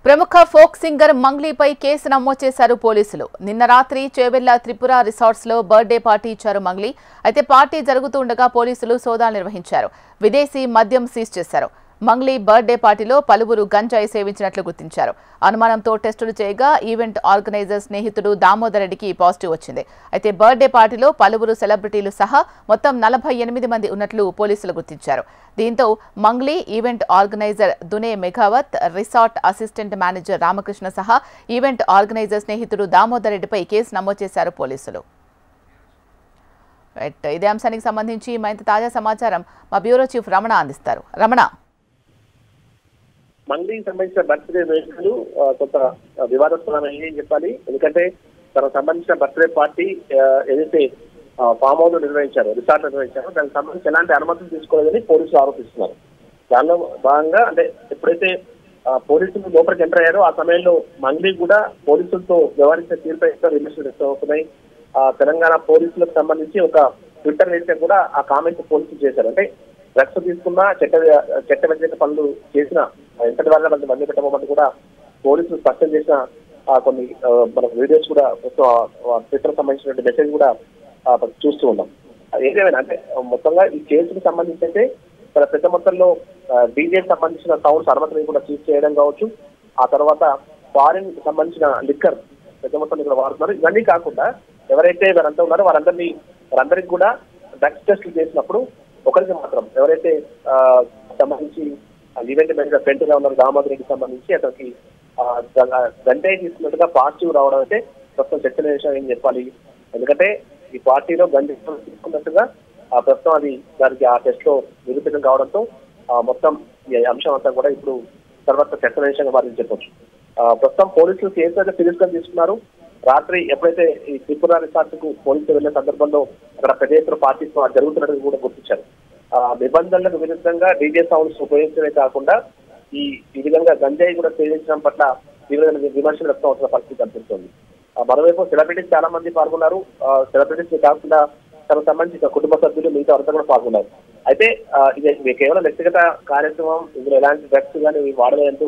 ప్రముఖ folk singer మంగ్లీపై case నమోదు చేశారు పోలీసులు. నిన్న రాత్రి చేవెళ్ల త్రిపుర రిసార్ట్స్ లో బర్త్డే పార్టీ ఇచ్చారు మంగ్లీ. అయితే పార్టీ జరుగుతుండగా పోలీసులు సోదాలు నిర్వహించారు. విదేశీ మద్యం సీజ్ చేశారు. మంగ్లీ బర్త్డే పార్టీలో పలువురు గంజాయి సేవించినట్లు గుర్తించారు. అనుమానంతో టెస్టులు చేయగా ఈవెంట్ ఆర్గనైజర్ స్నేహితుడు దామోదర్ రెడ్డికి పాజిటివ్ వచ్చింది. అయితే బర్త్డే పార్టీలో పలువురు సెలబ్రిటీలు సహా మొత్తం 48 మంది ఉన్నట్లు పోలీసులు గుర్తించారు. దీంతో Mangli, event organizer Dune Meghavath, resort assistant manager Ramakrishna సహా ఈవెంట్ ఆర్గనైజర్ స్నేహితుడు దామోదర్ రెడ్డిపై కేసు నమోదు చేశారు పోలీసులు. ఇదే అంశానికి సంబంధించి మరింత తాజా సమాచారం మా బ్యూరో చీఫ్ రమణ అందిస్తారు. రమణ, మంగ్లీకి సంబంధించిన బర్త్డే వేడుకలు కొంత వివాదాస్పదమని చెప్పాలి. ఎందుకంటే తనకు సంబంధించిన బర్త్డే పార్టీ ఏదైతే ఫామ్ హౌస్ నిర్వహించారో, రిసార్ట్ నిర్వహించారో దానికి సంబంధించి ఎలాంటి అనుమతులు తీసుకోలేదని పోలీసులు ఆరోపిస్తున్నారు. దానిలో భాగంగా అంటే ఎప్పుడైతే పోలీసులు లోపలికి ఎంటర్ అయ్యారో ఆ సమయంలో మంగ్లీ కూడా పోలీసులతో వ్యవహరించిన తీరుపై విమర్శలు వ్యక్తం అవుతున్నాయి. తెలంగాణ పోలీసులకు సంబంధించి ఒక ట్విట్టర్ వేస్తే కూడా ఆ కామెంట్స్ పోలీసులు చేశారు. అంటే డ్రగ్స్ తీసుకున్నా చట్ట వ్యతిరేక పనులు చేసిన ఎంతటి వల్ల మనకి బంద్ పెట్టబోమంటూ కూడా పోలీసులు స్పష్టం చేసిన కొన్ని మనకు వీడియోస్ కూడా ట్విట్టర్ సంబంధించిన మెసేజ్ కూడా చూస్తూ ఉన్నాం. ఏదేమైనా అంటే మొత్తంగా ఈ కేసుకు సంబంధించి అయితే పెద్ద మొత్తంలో డీజేకి సంబంధించిన సౌండ్స్ అనుమతిని కూడా సీజ్ చేయడం కావచ్చు. ఆ తర్వాత ఫారిన్ సంబంధించిన లిక్కర్ పెద్ద మొత్తంలో ఇక్కడ వాడుతున్నారు. ఇవన్నీ కాకుండా ఎవరైతే వారంతా ఉన్నారో వారందరికి కూడా డ్రగ్స్ టెస్టులు చేసినప్పుడు ఒకరికి మాత్రం ఎవరైతే సంబంధించి ఈవెంట్ మేనేజర్ ఫ్రెండ్ గా ఉన్నారు దామోదర్ రెడ్డికి సంబంధించి అతనికి గంజాయి తీసుకున్నట్టుగా పాజిటివ్ రావడం అయితే ప్రస్తుతం చర్చనీయాంశం ఏం చెప్పాలి. ఎందుకంటే ఈ పార్టీలో గంజాయి తీసుకున్నట్టుగా ప్రస్తుతం అది దానికి ఆ టెస్ట్ లో నిరూపితం కావడంతో మొత్తం ఈ అంశం అంతా కూడా ఇప్పుడు తర్వాత చర్చనీయాంశంగా మారింది చెప్పొచ్చు. ప్రస్తుతం పోలీసులు కేసు అయితే సీరియస్ గా తీసుకున్నారు. రాత్రి ఎప్పుడైతే ఈ త్రిపుర రిసార్ట్ కు పోలీసులు వెళ్లే సందర్భంలో అక్కడ పెద్ద ఎత్తున పార్టీ జరుగుతున్నట్టు కూడా గుర్తించారు. నిబంధనలకు విరుద్ధంగా డీజే సౌండ్స్ ఉపయోగించడమే కాకుండా ఈ విధంగా గంజాయి కూడా సేవించడం పట్ల విమర్శలు వ్యక్తం అవుతున్న పరిస్థితి కనిపిస్తుంది. మరోవైపు సెలబ్రిటీస్ చాలా మంది పాల్గొన్నారు. సెలబ్రిటీస్ కాకుండా తనకు సంబంధించిన కుటుంబ సభ్యులు మిగతా అంతా కూడా పాల్గొన్నారు. అయితే ఇది కేవలం వ్యక్తిగత కార్యక్రమం, ఇందులో ఎలాంటి డ్రగ్స్ కానీ వాడలేదంటూ